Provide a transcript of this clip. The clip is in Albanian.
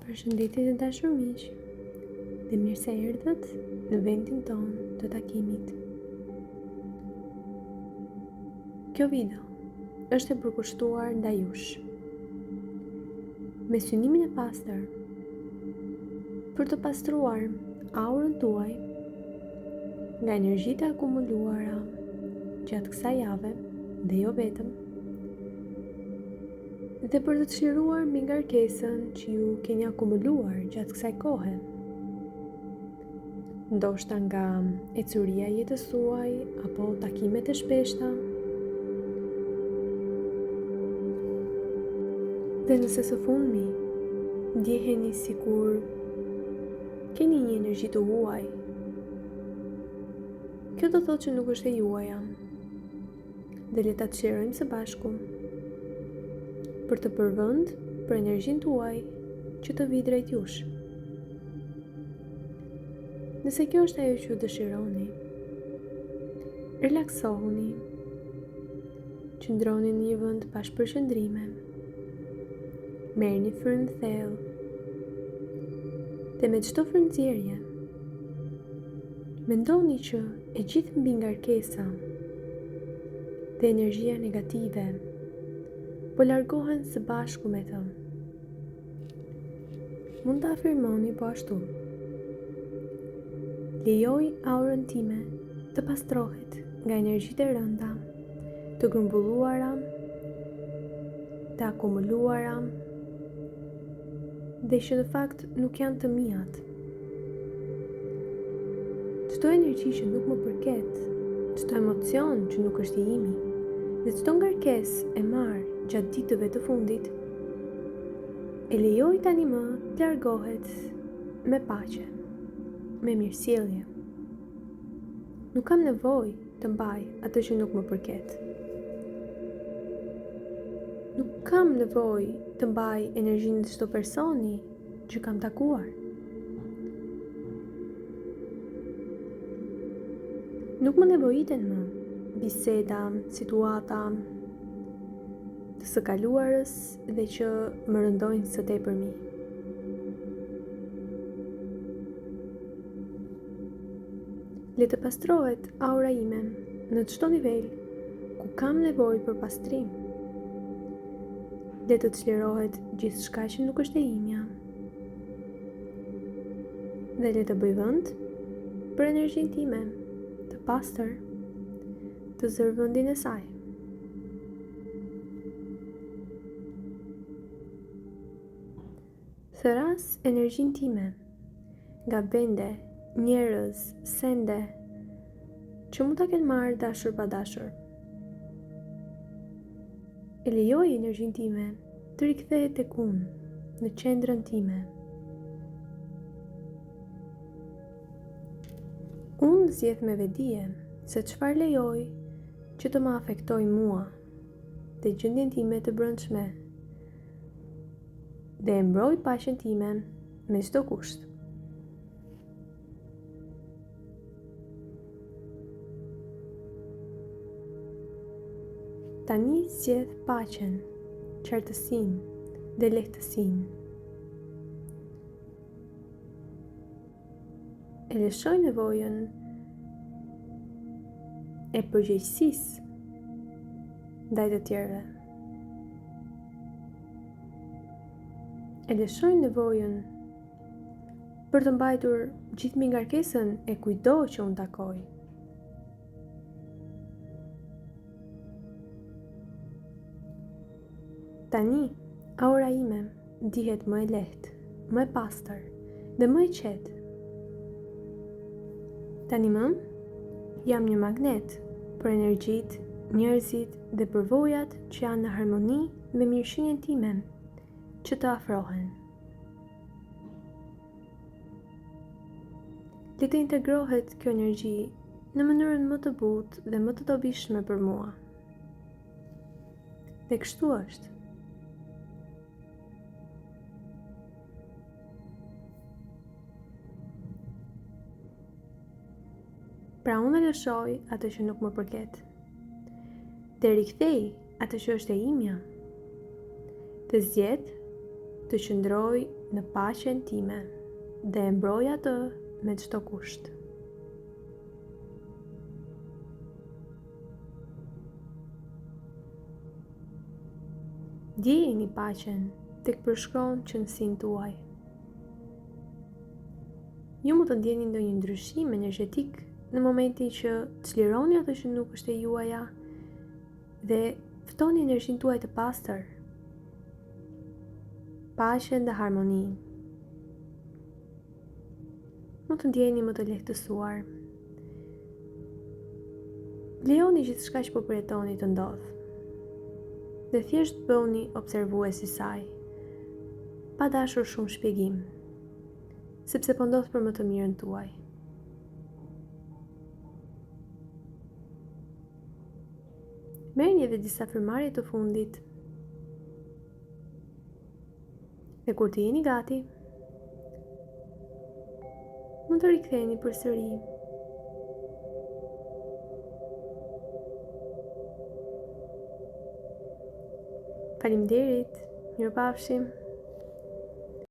Përshëndetje të dashur miq, dhe mirë se erdhët në vendin tonë të takimit. Kjo video është e përkushtuar ndaj jush, me synimin e pastër për të pastruar aurën tuaj nga energjitë e akumuluara gjatë kësaj jave dhe jo vetëm, dhe për të çliruar mbi ngarkesën që ju keni akumuluar gjatë kësaj kohe, ndoshta nga ecuria e jetës suaj apo takimet e shpeshta. Dhe nëse së fundmi ndjeheni sikur keni një energji të huaj, kjo do thotë që nuk është e juaja, dhe le ta çlirojmë së bashku për të përvënd për energjinë tuaj që të vi drejt jush. Nëse kjo është ajo që ju dëshironi, relaksohuni, qëndroni në një vend pa shpërqendrime, merrni frym thellë dhe me çdo frymëzierje mendoni që e gjithë mbi ngarkesa dhe energjia negative po largohen së bashku me të. Mund të afirmoni po ashtu: lejoj aurën time të pastrohet nga energjitë e rënda, të grumbulluara, të akumuluara, dhe që në fakt nuk janë të mijat. Çdo energji që nuk më përket, çdo emocion që nuk është i imi, dhe çdo ngarkesë e marr gjatë ditëve të fundit, e lejoj tani më të largohet me paqe, me mirësjellje. Nuk kam nevojë të mbaj atë që nuk më përket. Nuk kam nevojë të mbaj energjinë të çdo personi që kam takuar. Nuk më nevojiten më biseda, situata të së kaluarës dhe që më rëndojnë së tepërmi. Le të pastrohet aura ime në çdo nivel ku kam nevojë për pastrim. Le të çlirohet gjithçka që nuk është e imja. Dhe le të bëj vend për energjinë time të pastër, të zërvendin e saj. Thëras energjinë time nga vende, njerëz, sende që mund ta kenë marrë dashur pa dashur. E lejoj energjinë time të rikthehet tek unë, në qendrën time. Unë zgjedh me vedije se çfarë lejoj që të më afektoj mua dhe gjendjen time të brendshme, dhe e mbroj paqen time me çdo kusht. Tani zgjedh paqen, qartësinë dhe lehtësinë. E lëshoj nevojën e përgjegjësisë ndaj të tjerëve. E lëshoj nevojën për të mbajtur gjithë mbi ngarkesën e kujdo që unë takoj. Tani, aura ime ndihet më e lehtë, më e pastër dhe më e qetë. Tani më, jam një magnet për energjitë, njerëzit dhe përvojat që janë në harmoni me mirëqenien time që të afrohen. Le të integrohet kjo energji në mënyrën më të butë dhe më të dobishme për mua. Dhe kështu është. Pra unë e lëshoj atë që nuk më përket, dhe rikthej atë që është e imja, të zgjedh të qëndroj në paqen time dhe e mbroj atë me çdo kusht. Ndjeni paqen tek përshkron qëndësinë tuaj. Ju mund të ndjeni ndonjë ndryshim energjetik në momentin që çlironi atë që nuk është e juaja dhe ftoni energjinë tuaj të pastër, paqen dhe harmoninë. Mund të ndjeni më të lehtësuar. Lejoni gjithçka që po përjetoni të ndodhë dhe thjesht bëuni observues i saj, pa dashur shumë shpjegim, sepse po ndodh për më të mirën tuaj. Merrni edhe disa frymarrje të fundit. Dhe kur të jeni gati, mund të riktheheni përsëri. Faleminderit, mirupafshim.